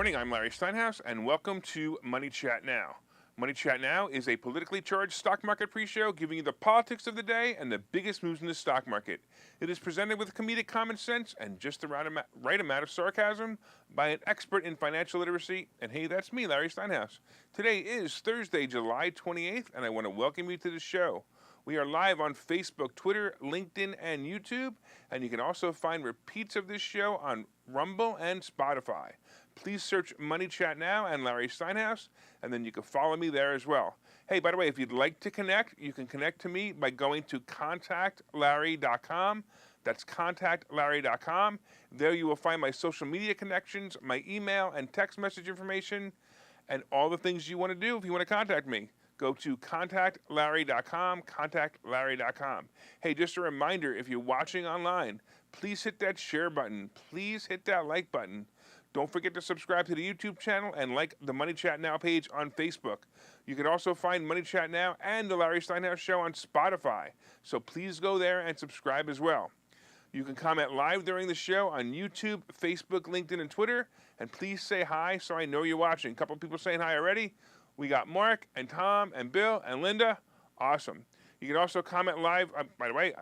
morning. I'm Larry Steinhouse, and welcome to Money Chat Now. Money Chat Now is a politically charged stock market pre-show giving you the politics of the day and the biggest moves in the stock market. It is presented with comedic common sense and just the right amount of sarcasm by an expert in financial literacy. And hey, that's me, Larry Steinhouse. Today is Thursday, July 28th, and I want to welcome you to the show. We are live on Facebook, Twitter, LinkedIn, and YouTube, and you can also find repeats of this show on Rumble and Spotify. Please search Money Chat Now and Larry Steinhouse, and then you can follow me there as well. Hey, by the way, if you'd like to connect, you can connect to me by going to contactlarry.com. That's contactlarry.com. There you will find my social media connections, my email and text message information, and all the things you want to do if you want to contact me. Go to contactlarry.com, contactlarry.com. Hey, just a reminder, if you're watching online, please hit that share button. Please hit that like button. Don't forget to subscribe to the YouTube channel and like the Money Chat Now page on Facebook. You can also find Money Chat Now and the Larry Steinhouse Show on Spotify. So please go there and subscribe as well. You can comment live during the show on YouTube, Facebook, LinkedIn, and Twitter. And please say hi so I know you're watching. A couple of people saying hi already. We got Mark and Tom and Bill and Linda. Awesome. You can also comment live. By the way,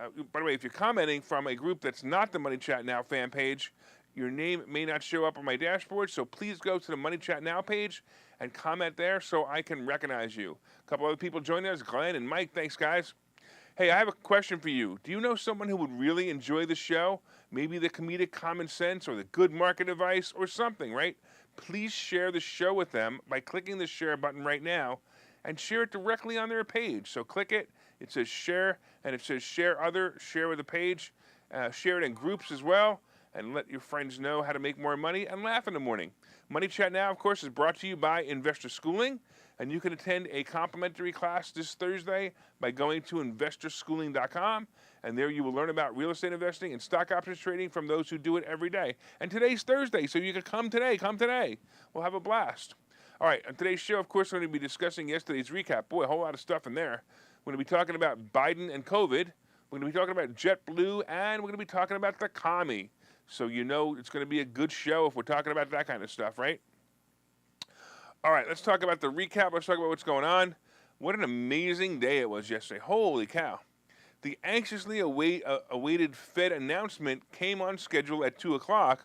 if you're commenting from a group that's not the Money Chat Now fan page, your name may not show up on my dashboard, so please go to the Money Chat Now page and comment there so I can recognize you. A couple other people joined us, Glenn and Mike. Thanks, guys. Hey, I have a question for you. Do you know someone who would really enjoy the show? Maybe the comedic common sense or the good market advice or something, right? Please share the show with them by clicking the share button right now and share it directly on their page. So click it. It says share, and it says share other, share with the page. Share it in groups as well, and let your friends know how to make more money and laugh in the morning. Money Chat Now, of course, is brought to you by Investor Schooling, and you can attend a complimentary class this Thursday by going to investorschooling.com, and there you will learn about real estate investing and stock options trading from those who do it every day. And today's Thursday, so you can come today. Come today. We'll have a blast. All right, on today's show, of course, we're going to be discussing yesterday's recap. Boy, a whole lot of stuff in there. We're going to be talking about Biden and COVID. We're going to be talking about JetBlue, and we're going to be talking about the Commie. So you know it's going to be a good show if we're talking about that kind of stuff, right? All right, let's talk about the recap. Let's talk about what's going on. What an amazing day it was yesterday. Holy cow. The anxiously awaited Fed announcement came on schedule at 2 o'clock,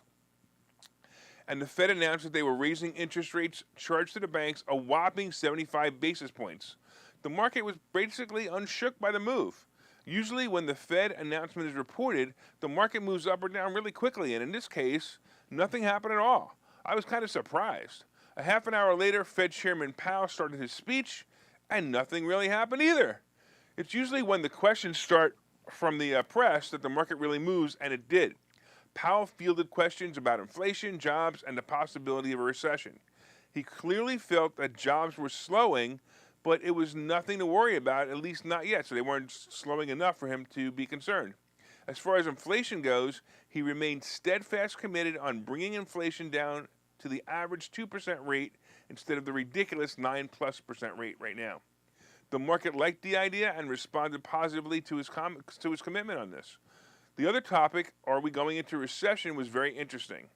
and the Fed announced that they were raising interest rates charged to the banks a whopping 75 basis points. The market was basically unshook by the move. Usually when the Fed announcement is reported, the market moves up or down really quickly, and in this case, nothing happened at all. I was kind of surprised. A half an hour later, Fed Chairman Powell started his speech, and nothing really happened either. It's usually when the questions start from the press that the market really moves, and it did. Powell fielded questions about inflation, jobs, and the possibility of a recession. He clearly felt that jobs were slowing, but it was nothing to worry about, at least not yet, so they weren't slowing enough for him to be concerned. As far as inflation goes, he remained steadfast committed on bringing inflation down to the average 2% rate instead of the ridiculous 9+% rate right now. The market liked the idea and responded positively to his commitment on this. The other topic, are we going into recession, was very interesting.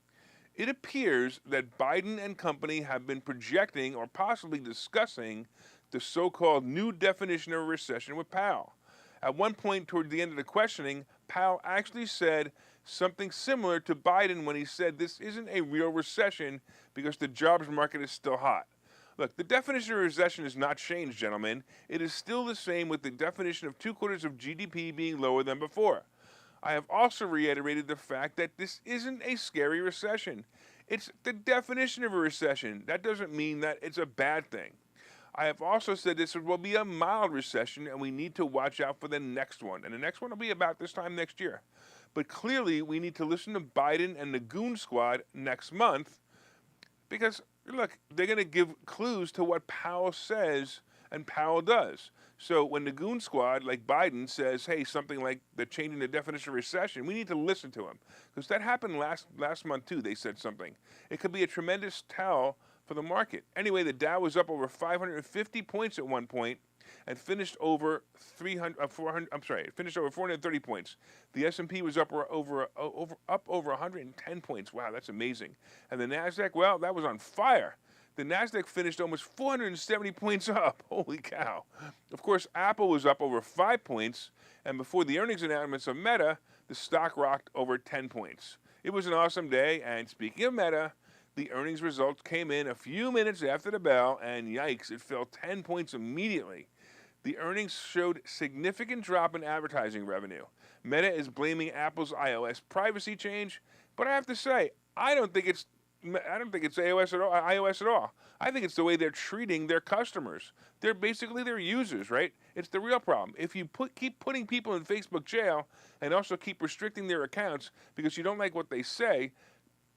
It appears that Biden and company have been projecting or possibly discussing the so-called new definition of a recession with Powell. At one point toward the end of the questioning, Powell actually said something similar to Biden when he said this isn't a real recession because the jobs market is still hot. Look, the definition of recession has not changed, gentlemen. It is still the same with the definition of 2/4 of GDP being lower than before. I have also reiterated the fact that this isn't a scary recession. It's the definition of a recession. That doesn't mean that it's a bad thing. I have also said this will be a mild recession, and we need to watch out for the next one. And the next one will be about this time next year. But clearly, we need to listen to Biden and the Goon Squad next month because, look, they're going to give clues to what Powell says and Powell does. So when the Goon Squad, like Biden, says, hey, something like they're changing the definition of recession, we need to listen to him. Because that happened last month, too. They said something. It could be a tremendous tell for the market. Anyway, the Dow was up over 550 points at one point, and finished over 400. I'm sorry, it finished over 430 points. The S&P was up over 110 points. Wow, that's amazing. And the Nasdaq, well, that was on fire. The Nasdaq finished almost 470 points up. Holy cow! Of course, Apple was up over 5 points, and before the earnings announcements of Meta, the stock rocked over 10 points. It was an awesome day, and speaking of Meta, the earnings results came in a few minutes after the bell, and yikes, it fell 10 points immediately. The earnings showed significant drop in advertising revenue. Meta is blaming Apple's iOS privacy change, but I have to say, I don't think it's iOS at all. I think it's the way they're treating their customers. They're basically their users, right? It's the real problem. If you keep putting people in Facebook jail and also keep restricting their accounts because you don't like what they say,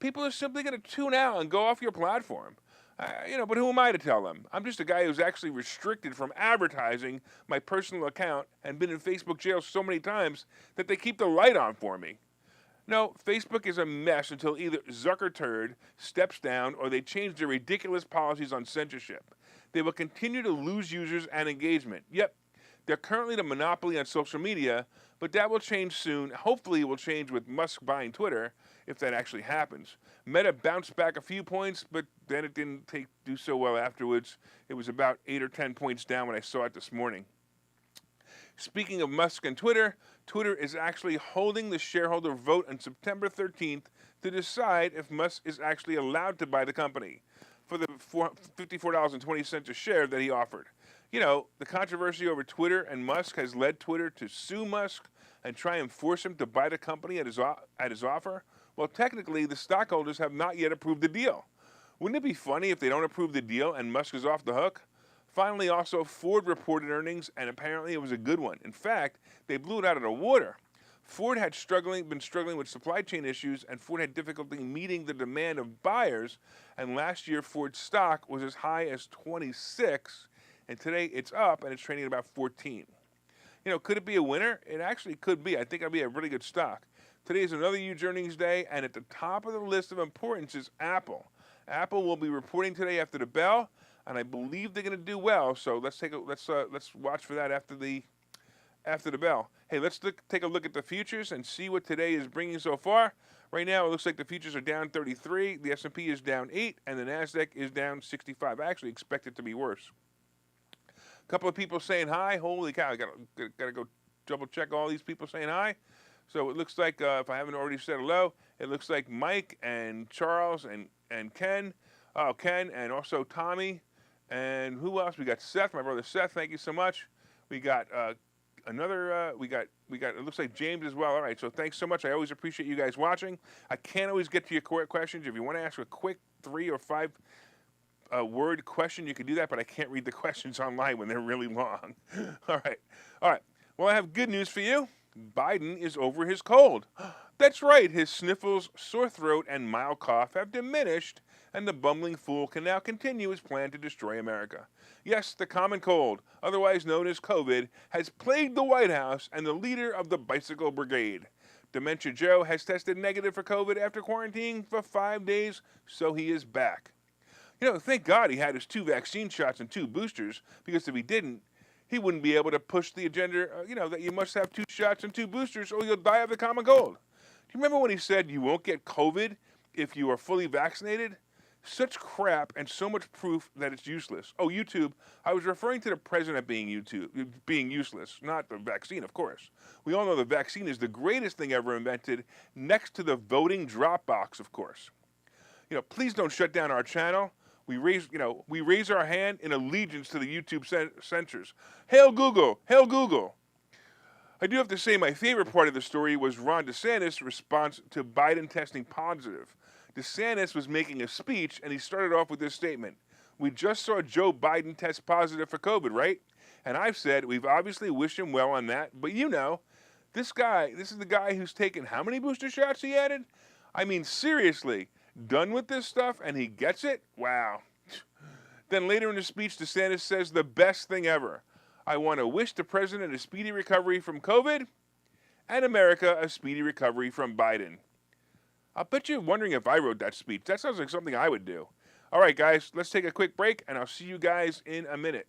people are simply going to tune out and go off your platform. But who am I to tell them? I'm just a guy who's actually restricted from advertising my personal account and been in Facebook jail so many times that they keep the light on for me. No, Facebook is a mess until either Zuckerturd steps down or they change their ridiculous policies on censorship. They will continue to lose users and engagement. Yep, they're currently the monopoly on social media, but that will change soon. Hopefully it will change with Musk buying Twitter, if that actually happens. Meta bounced back a few points, but then it didn't do so well afterwards. It was about 8 or 10 points down when I saw it this morning. Speaking of Musk and Twitter, Twitter is actually holding the shareholder vote on September 13th to decide if Musk is actually allowed to buy the company for the $54.20 a share that he offered. You know, the controversy over Twitter and Musk has led Twitter to sue Musk and try and force him to buy the company at his offer. Well, technically, the stockholders have not yet approved the deal. Wouldn't it be funny if they don't approve the deal and Musk is off the hook? Finally, also, Ford reported earnings, and apparently it was a good one. In fact, they blew it out of the water. Ford had been struggling with supply chain issues, and Ford had difficulty meeting the demand of buyers. And last year, Ford's stock was as high as 26, and today it's up, and it's trading at about 14. You know, could it be a winner? It actually could be. I think it'll be a really good stock. Today is another huge earnings day, and at the top of the list of importance is Apple. Apple will be reporting today after the bell, and I believe they're going to do well. So let's watch for that after the bell. Hey, let's take a look at the futures and see what today is bringing so far. Right now, it looks like the futures are down 33, the S&P is down 8, and the Nasdaq is down 65. I actually expect it to be worse. A couple of people saying hi. Holy cow! I gotta go double check all these people saying hi. So it looks like if I haven't already said hello, it looks like Mike and Charles and Ken, Ken and also Tommy. And who else? We got Seth, my brother Seth. Thank you so much. We got we got it looks like James as well. All right, so thanks so much. I always appreciate you guys watching. I can't always get to your questions. If you want to ask a quick 3 or 5 word question, you can do that, but I can't read the questions online when they're really long. All right. Well, I have good news for you. Biden is over his cold. That's right, his sniffles, sore throat, and mild cough have diminished, and the bumbling fool can now continue his plan to destroy America. Yes, the common cold, otherwise known as COVID, has plagued the White House and the leader of the Bicycle Brigade. Dementia Joe has tested negative for COVID after quarantining for 5 days, so he is back. You know, thank God he had his 2 vaccine shots and 2 boosters, because if he didn't, he wouldn't be able to push the agenda, that you must have 2 shots and 2 boosters or you'll die of the common cold. Do you remember when he said you won't get COVID if you are fully vaccinated? Such crap and so much proof that it's useless. Oh, YouTube, I was referring to the president being useless, not the vaccine, of course. We all know the vaccine is the greatest thing ever invented, next to the voting drop box, of course. Please don't shut down our channel. We raise our hand in allegiance to the YouTube censors. Hail Google! Hail Google! I do have to say my favorite part of the story was Ron DeSantis' response to Biden testing positive. DeSantis was making a speech, and he started off with this statement. We just saw Joe Biden test positive for COVID, right? And I've said we've obviously wished him well on that, but this is the guy who's taken how many booster shots he added? I mean, seriously, done with this stuff and he gets it? Wow. Then later in the speech, DeSantis says the best thing ever. I want to wish the president a speedy recovery from COVID and America a speedy recovery from Biden. I'll bet you're wondering if I wrote that speech. That sounds like something I would do. All right, guys, let's take a quick break, and I'll see you guys in a minute.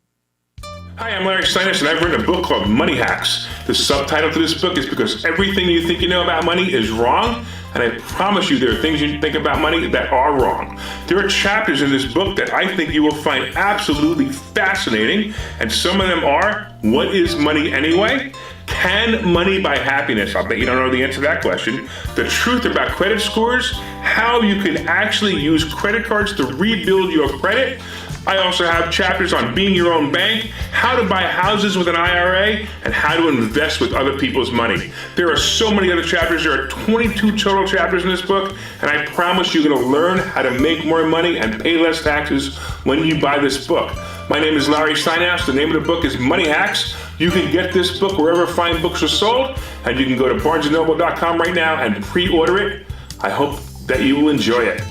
Hi, I'm Larry Steinhouse, and I've written a book called Money Hacks. The subtitle to this book is Because Everything You Think You Know About Money is Wrong, and I promise you there are things you think about money that are wrong. There are chapters in this book that I think you will find absolutely fascinating, and some of them are, what is money anyway? Can money buy happiness? I'll bet you don't know the answer to that question. The truth about credit scores, how you can actually use credit cards to rebuild your credit. I also have chapters on being your own bank, how to buy houses with an IRA, and how to invest with other people's money. There are so many other chapters. There are 22 total chapters in this book, and I promise you're going to learn how to make more money and pay less taxes when you buy this book. My name is Larry Steinhouse. The name of the book is Money Hacks. You can get this book wherever fine books are sold, and you can go to barnesandnoble.com right now and pre-order it. I hope that you will enjoy it.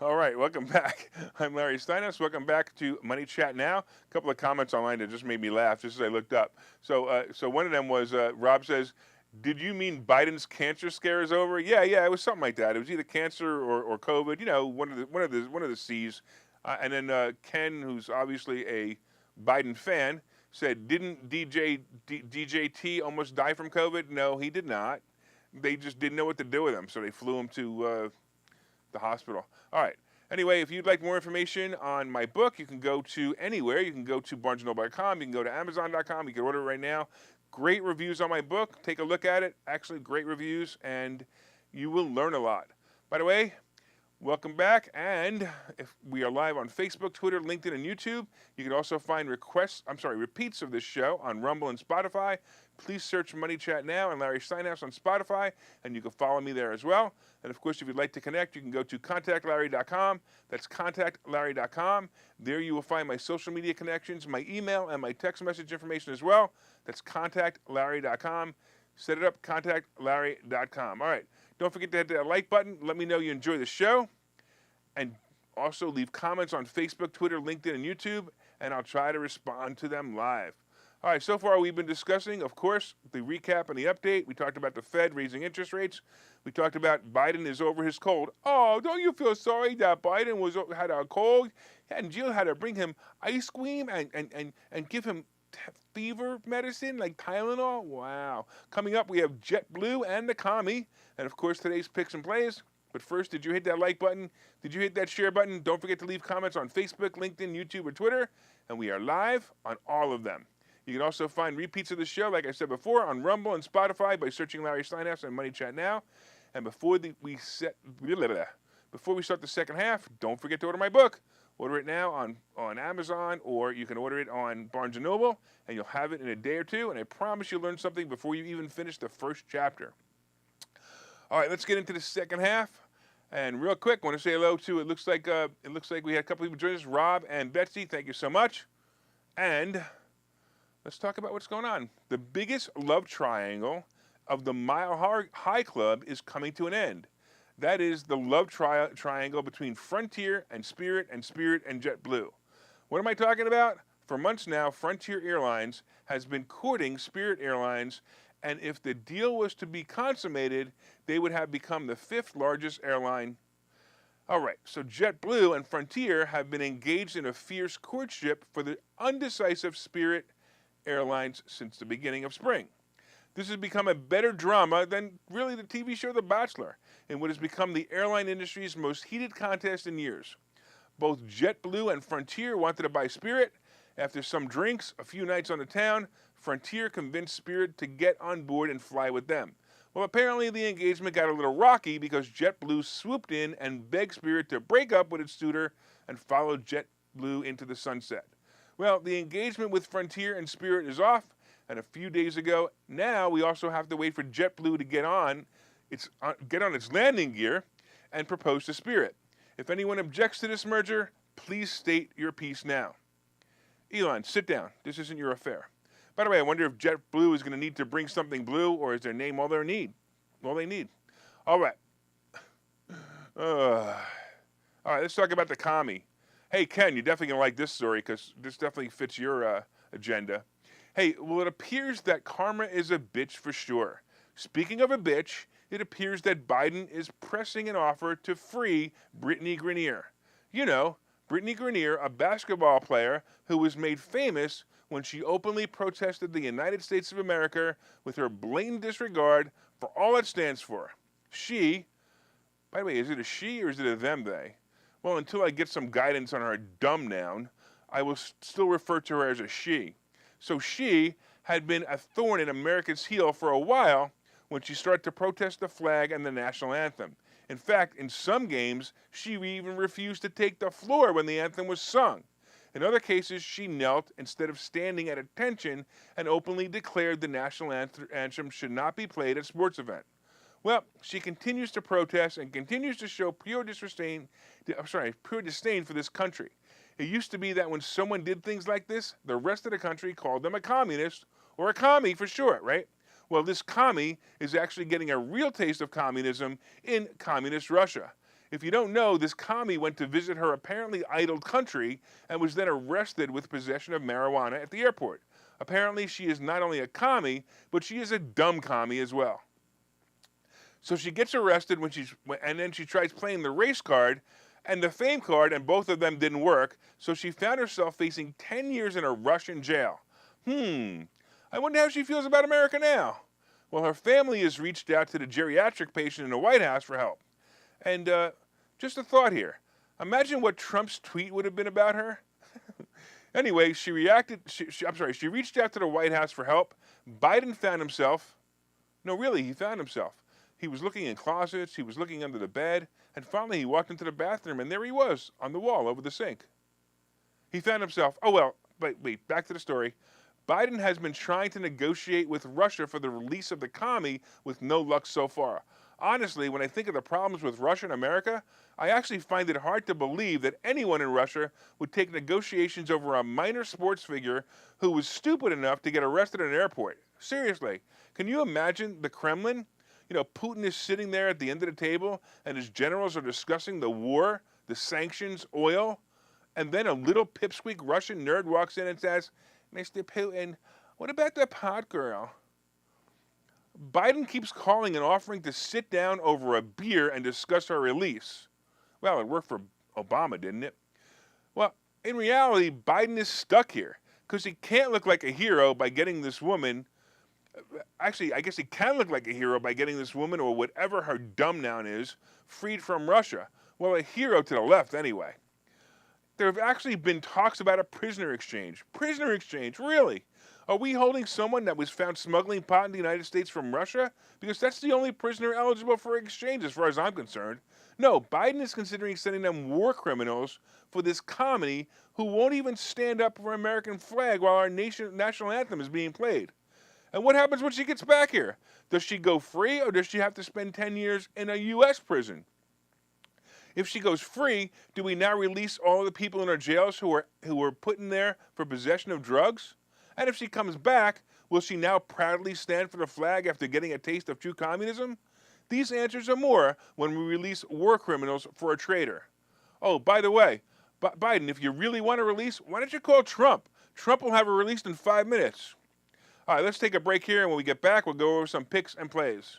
All right, welcome back. I'm Larry Steinhouse. Welcome back to Money Chat Now. A couple of comments online that just made me laugh just as I looked up. So one of them was, Rob says, did you mean Biden's cancer scare is over? Yeah, it was something like that. It was either cancer or COVID, you know, one of the C's. And then Ken, who's obviously a Biden fan, said, didn't DJT almost die from COVID? No, he did not. They just didn't know what to do with him, so they flew him to the hospital. All right. Anyway, if you'd like more information on my book, you can go to anywhere. You can go to barnesandnoble.com. You can go to amazon.com. You can order it right now. Great reviews on my book. Take a look at it. Actually, great reviews, and you will learn a lot. By the way, welcome back. And if we are live on Facebook, Twitter, LinkedIn, and YouTube, you can also find repeats of this show on Rumble and Spotify. Please search Money Chat Now and Larry Steinhouse on Spotify, and you can follow me there as well. And of course, if you'd like to connect, you can go to contactlarry.com. That's contactlarry.com. There you will find my social media connections, my email, and my text message information as well. That's contactlarry.com. Set it up, contactlarry.com. All right. Don't forget to hit that like button. Let me know you enjoy the show. And also leave comments on Facebook, Twitter, LinkedIn, and YouTube, and I'll try to respond to them live. All right, so far we've been discussing, of course, the recap and the update. We talked about the Fed raising interest rates. We talked about Biden is over his cold. Oh, don't you feel sorry that Biden had a cold? And Jill had to bring him ice cream and give him fever medicine like Tylenol? Wow. Coming up, we have JetBlue and the Commie. And, of course, today's picks and plays. But first, did you hit that like button? Did you hit that share button? Don't forget to leave comments on Facebook, LinkedIn, YouTube, or Twitter. And we are live on all of them. You can also find repeats of the show, like I said before, on Rumble and Spotify by searching Larry Steinhouse and Money Chat Now. And before we start the second half, don't forget to order my book. Order it now on Amazon, or you can order it on Barnes & Noble, and you'll have it in a day or two. And I promise you'll learn something before you even finish the first chapter. All right, let's get into the second half. And real quick, I want to say hello to, it looks like we had a couple people join us, Rob and Betsy. Thank you so much. And let's talk about what's going on. The biggest love triangle of the Mile High Club is coming to an end. That is the love triangle between Frontier and Spirit and JetBlue. What am I talking about? For months now, Frontier Airlines has been courting Spirit Airlines, and if the deal was to be consummated, they would have become the fifth largest airline. All right, so JetBlue and Frontier have been engaged in a fierce courtship for the undecisive Spirit Airlines since the beginning of spring. This has become a better drama than really the TV show The Bachelor, in what has become the airline industry's most heated contest in years. Both JetBlue and Frontier wanted to buy Spirit. After some drinks, a few nights on the town, Frontier convinced Spirit to get on board and fly with them. Well, apparently the engagement got a little rocky because JetBlue swooped in and begged Spirit to break up with its suitor and follow JetBlue into the sunset. Well, the engagement with Frontier and Spirit is off, and a few days ago, now we also have to wait for JetBlue to get on its landing gear and propose to Spirit. If anyone objects to this merger, please state your piece now. Elon, sit down. This isn't your affair. By the way, I wonder if JetBlue is going to need to bring something blue, or is their name all they need? All they need. All right. All right, let's talk about the Commie. Hey, Ken, you're definitely going to like this story because this definitely fits your agenda. Hey, well, it appears that karma is a bitch for sure. Speaking of a bitch, it appears that Biden is pressing an offer to free Brittany Grenier. You know, Brittany Grenier, a basketball player who was made famous when she openly protested the United States of America with her blatant disregard for all it stands for. She, by the way, is it a she or is it a them, they? Well, until I get some guidance on her dumb noun, I will still refer to her as a she. So she had been a thorn in America's heel for a while when she started to protest the flag and the national anthem. In fact, in some games, she even refused to take the floor when the anthem was sung. In other cases, she knelt instead of standing at attention and openly declared the national anthem should not be played at sports events. Well, she continues to protest and continues to show pure disdain for this country. It used to be that when someone did things like this, the rest of the country called them a communist, or a commie for short, right? Well, this commie is actually getting a real taste of communism in communist Russia. If you don't know, this commie went to visit her apparently idle country and was then arrested with possession of marijuana at the airport. Apparently, she is not only a commie, but she is a dumb commie as well. So she gets arrested and then she tries playing the race card and the fame card, and both of them didn't work, so she found herself facing 10 years in a Russian jail. I wonder how she feels about America now. Well, her family has reached out to the geriatric patient in the White House for help. And just a thought here. Imagine what Trump's tweet would have been about her. Anyway, she reached out to the White House for help. Biden found himself. He was looking in closets, he was looking under the bed, and finally he walked into the bathroom, and there he was, on the wall over the sink. He found himself, wait, back to the story. Biden has been trying to negotiate with Russia for the release of the commie with no luck so far. Honestly, when I think of the problems with Russia and America, I actually find it hard to believe that anyone in Russia would take negotiations over a minor sports figure who was stupid enough to get arrested at an airport. Seriously, can you imagine the Kremlin? You know, Putin is sitting there at the end of the table, and his generals are discussing the war, the sanctions, oil, and then a little pipsqueak Russian nerd walks in and says, "Mr. Putin, what about the pot girl?" Biden keeps calling and offering to sit down over a beer and discuss her release. Well, it worked for Obama, didn't it? Well, in reality, Biden is stuck here because he can't look like a hero by getting this woman. Actually, I guess he can look like a hero by getting this woman, or whatever her dumb noun is, freed from Russia. Well, a hero to the left, anyway. There have actually been talks about a prisoner exchange. Prisoner exchange, really? Are we holding someone that was found smuggling pot in the United States from Russia? Because that's the only prisoner eligible for exchange as far as I'm concerned. No, Biden is considering sending them war criminals for this commie who won't even stand up for an American flag while our national anthem is being played. And what happens when she gets back here? Does she go free, or does she have to spend 10 years in a U.S. prison? If she goes free, do we now release all the people in our jails who were put in there for possession of drugs? And if she comes back, will she now proudly stand for the flag after getting a taste of true communism? These answers are more when we release war criminals for a traitor. Oh, by the way, Biden, if you really want to release, why don't you call Trump? Trump will have her released in 5 minutes. All right, let's take a break here, and when we get back, we'll go over some picks and plays.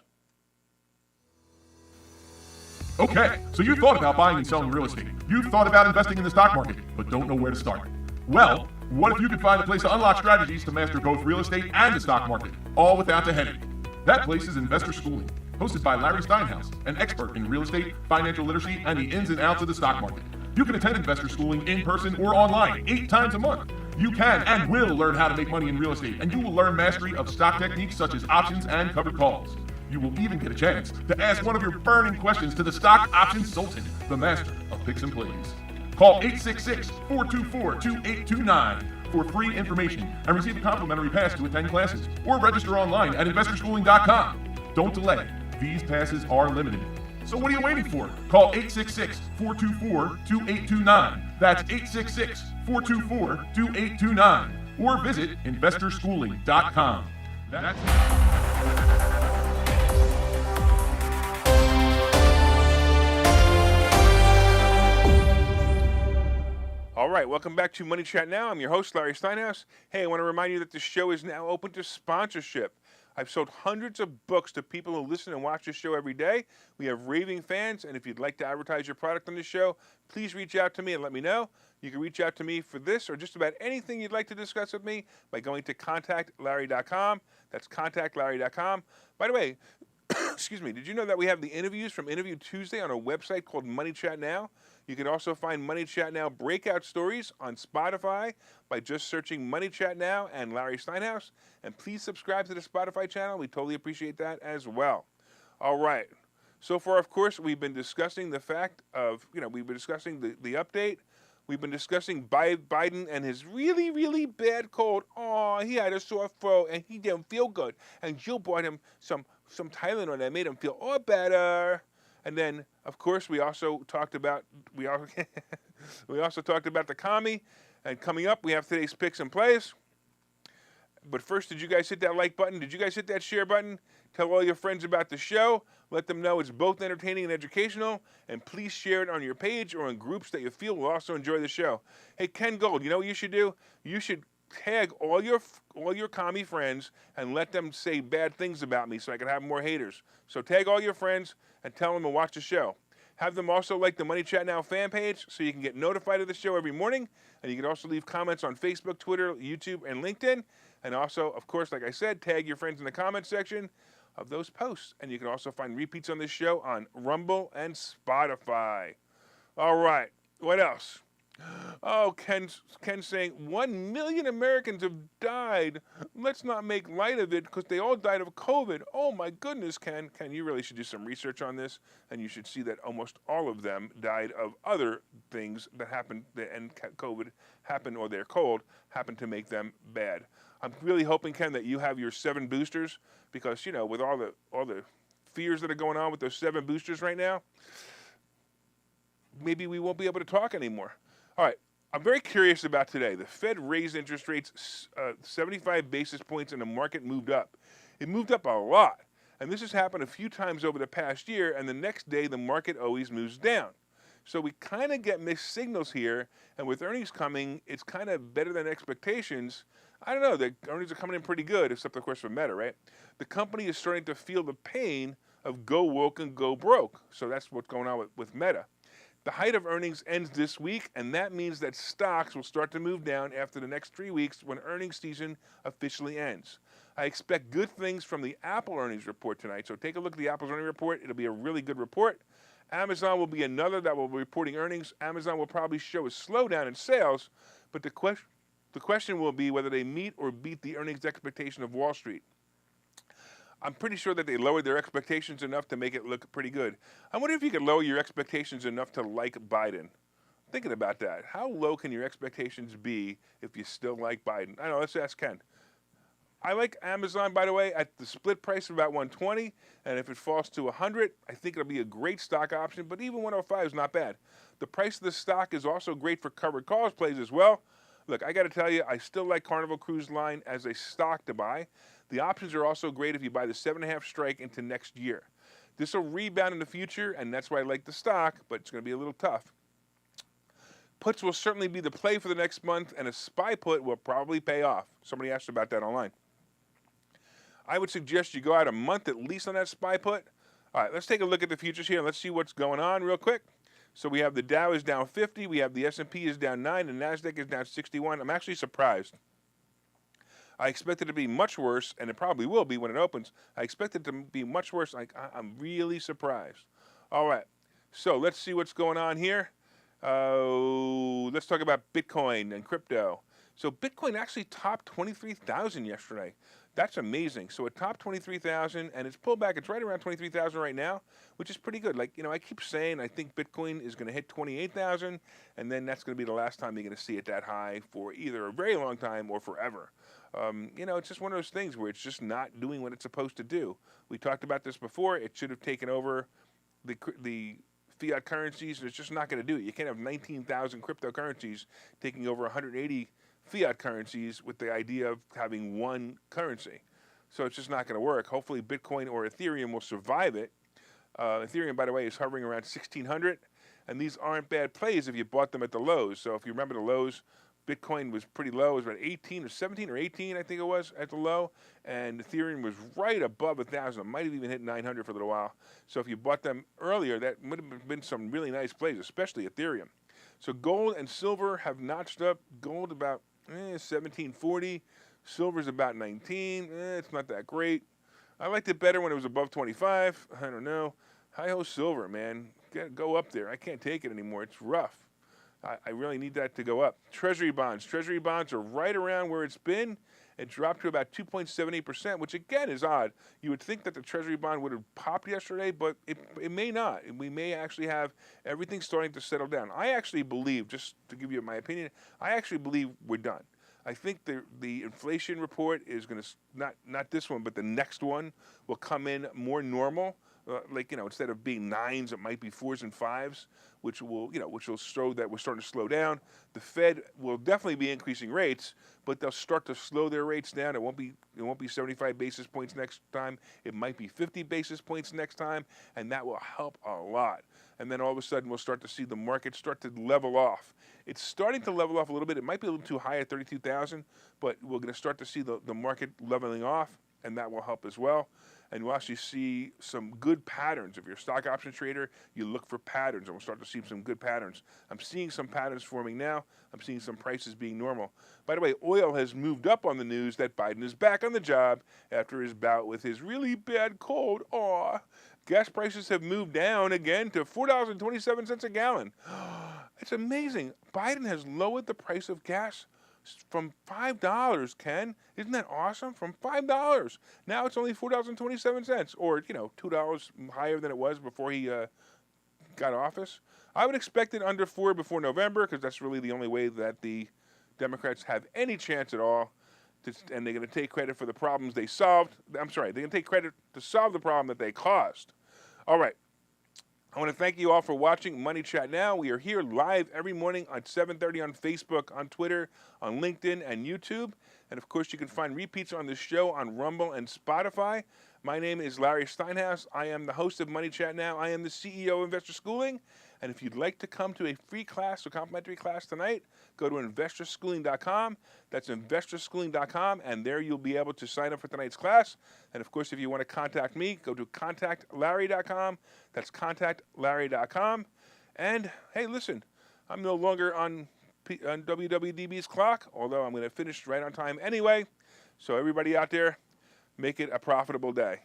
Okay, so you've thought about buying and selling real estate. You've thought about investing in the stock market, but don't know where to start. Well, what if you could find a place to unlock strategies to master both real estate and the stock market, all without the headache? That place is Investor Schooling, hosted by Larry Steinhouse, an expert in real estate, financial literacy, and the ins and outs of the stock market. You can attend Investor Schooling in person or online 8 times a month. You can and will learn how to make money in real estate, and you will learn mastery of stock techniques such as options and covered calls. You will even get a chance to ask one of your burning questions to the stock options sultan, the master of picks and plays. Call 866-424-2829 for free information and receive a complimentary pass to attend classes, or register online at investorschooling.com. Don't delay. These passes are limited. So what are you waiting for? Call 866-424-2829. That's 866-424-2829. Or visit investorschooling.com. That's All right, welcome back to Money Chat Now. I'm your host, Larry Steinhouse. Hey, I want to remind you that the show is now open to sponsorship. I've sold hundreds of books to people who listen and watch this show every day. We have raving fans, and if you'd like to advertise your product on this show, please reach out to me and let me know. You can reach out to me for this or just about anything you'd like to discuss with me by going to contactlarry.com. That's contactlarry.com. By the way, excuse me, did you know that we have the interviews from Interview Tuesday on a website called Money Chat Now? You can also find Money Chat Now breakout stories on Spotify by just searching Money Chat Now and Larry Steinhouse. And please subscribe to the Spotify channel. We totally appreciate that as well. All right. So far, of course, we've been discussing the fact of, we've been discussing the update. We've been discussing Biden and his really, really bad cold. Oh, he had a sore throat and he didn't feel good. And Jill brought him some Tylenol that made him feel all better. And then, of course, we also talked about we also talked about the Commie. And coming up, we have today's picks and plays. But first, did you guys hit that like button? Did you guys hit that share button? Tell all your friends about the show. Let them know it's both entertaining and educational. And please share it on your page or in groups that you feel will also enjoy the show. Hey, Ken Gold, you know what you should do? You should tag all your Commie friends and let them say bad things about me so I can have more haters. So tag all your friends and tell them to watch the show. Have them also like the Money Chat Now fan page so you can get notified of the show every morning. And you can also leave comments on Facebook, Twitter, YouTube, and LinkedIn. And also, of course, like I said, tag your friends in the comment section of those posts. And you can also find repeats on this show on Rumble and Spotify. All right, what else? Oh, Ken's saying 1 million Americans have died. Let's not make light of it because they all died of COVID. Oh, my goodness, Ken. Ken, you really should do some research on this, and you should see that almost all of them died of other things that happened, and COVID happened, or their cold happened to make them bad. I'm really hoping, Ken, that you have your 7 boosters because, with all the fears that are going on with those 7 boosters right now, maybe we won't be able to talk anymore. All right, I'm very curious about today. The Fed raised interest rates 75 basis points and the market moved up. It moved up a lot, and this has happened a few times over the past year, and the next day the market always moves down. So we kind of get mixed signals here, and with earnings coming, it's kind of better than expectations. I don't know, the earnings are coming in pretty good, except of course for Meta, right? The company is starting to feel the pain of go woke and go broke. So that's what's going on with Meta. The height of earnings ends this week, and that means that stocks will start to move down after the next 3 weeks when earnings season officially ends. I expect good things from the Apple earnings report tonight, so take a look at the Apple's earnings report. It'll be a really good report. Amazon will be another that will be reporting earnings. Amazon will probably show a slowdown in sales, but the question will be whether they meet or beat the earnings expectation of Wall Street. I'm pretty sure that they lowered their expectations enough to make it look pretty good. I wonder if you could lower your expectations enough to like Biden. Thinking about that, how low can your expectations be if you still like Biden? I know, let's ask Ken. I like Amazon, by the way, at the split price of about 120, and if it falls to 100, I think it'll be a great stock option, but even 105 is not bad. The price of the stock is also great for covered calls plays as well. Look, I got to tell you, I still like Carnival Cruise Line as a stock to buy. The options are also great if you buy the 7.5 strike into next year. This will rebound in the future, and that's why I like the stock, but it's going to be a little tough. Puts will certainly be the play for the next month, and a SPY put will probably pay off. Somebody asked about that online. I would suggest you go out a month at least on that SPY put. All right, let's take a look at the futures here, and let's see what's going on real quick. So we have the Dow is down 50, we have the S&P is down 9, and NASDAQ is down 61. I'm actually surprised. I expect it to be much worse, and it probably will be when it opens. I expect it to be much worse. I'm really surprised. All right, so let's see what's going on here. Let's talk about Bitcoin and crypto. So Bitcoin actually topped 23,000 yesterday. That's amazing. So it topped 23,000, and it's pulled back. It's right around 23,000 right now, which is pretty good. I keep saying I think Bitcoin is going to hit 28,000, and then that's going to be the last time you're going to see it that high for either a very long time or forever. It's just one of those things where it's just not doing what it's supposed to do. We talked about this before. It should have taken over the fiat currencies, and it's just not going to do it. You can't have 19,000 cryptocurrencies taking over 180 fiat currencies with the idea of having one currency. So it's just not going to work. Hopefully Bitcoin or Ethereum will survive it. Ethereum, by the way, is hovering around 1,600, and these aren't bad plays if you bought them at the lows. So if you remember the lows Bitcoin was pretty low. It was about 18 or 17 or 18, I think it was, at the low. And Ethereum was right above 1,000. It might have even hit 900 for a little while. So if you bought them earlier, that would have been some really nice plays, especially Ethereum. So gold and silver have notched up. Gold about 1740. Silver's about 19. It's not that great. I liked it better when it was above 25. I don't know. Hi-ho silver, man. Go up there. I can't take it anymore. It's rough. I really need that to go up. Treasury bonds. Treasury bonds are right around where it's been. It dropped to about 2.78%, which again is odd. You would think that the Treasury bond would have popped yesterday, but it may not. We may actually have everything starting to settle down. I actually believe, just to give you my opinion, I actually believe we're done. I think the inflation report is going to, not this one, but the next one will come in more normal. Instead of being 9s, it might be 4s and 5s, which will show that we're starting to slow down. The Fed will definitely be increasing rates, but they'll start to slow their rates down. It won't be 75 basis points next time. It might be 50 basis points next time, and that will help a lot. And then all of a sudden, we'll start to see the market start to level off. It's starting to level off a little bit. It might be a little too high at 32,000, but we're going to start to see the market leveling off, and that will help as well. And you'll actually see some good patterns. If you're a stock option trader, you look for patterns, and we'll start to see some good patterns. I'm seeing some patterns forming now. I'm seeing some prices being normal. By the way, oil has moved up on the news that Biden is back on the job after his bout with his really bad cold. Gas prices have moved down again to $4.27 a gallon. It's amazing. Biden has lowered the price of gas from $5, Ken. Isn't that awesome? From $5. Now it's only $4.27, or, $2 higher than it was before he got office. I would expect it under 4 before November, because that's really the only way that the Democrats have any chance at all. And they're going to take credit for the problems they solved. I'm sorry, they're going to take credit to solve the problem that they caused. All right. I want to thank you all for watching Money Chat Now. We are here live every morning at 7:30 on Facebook, on Twitter, on LinkedIn, and YouTube. And, of course, you can find repeats on this show on Rumble and Spotify. My name is Larry Steinhouse. I am the host of Money Chat Now. I am the CEO of Investor Schooling. And if you'd like to come to a free class or complimentary class tonight, go to investorschooling.com. That's investorschooling.com, and there you'll be able to sign up for tonight's class. And, of course, if you want to contact me, go to contactlarry.com. That's contactlarry.com. And, hey, listen, I'm no longer on WWDB's clock, although I'm going to finish right on time anyway. So everybody out there, make it a profitable day.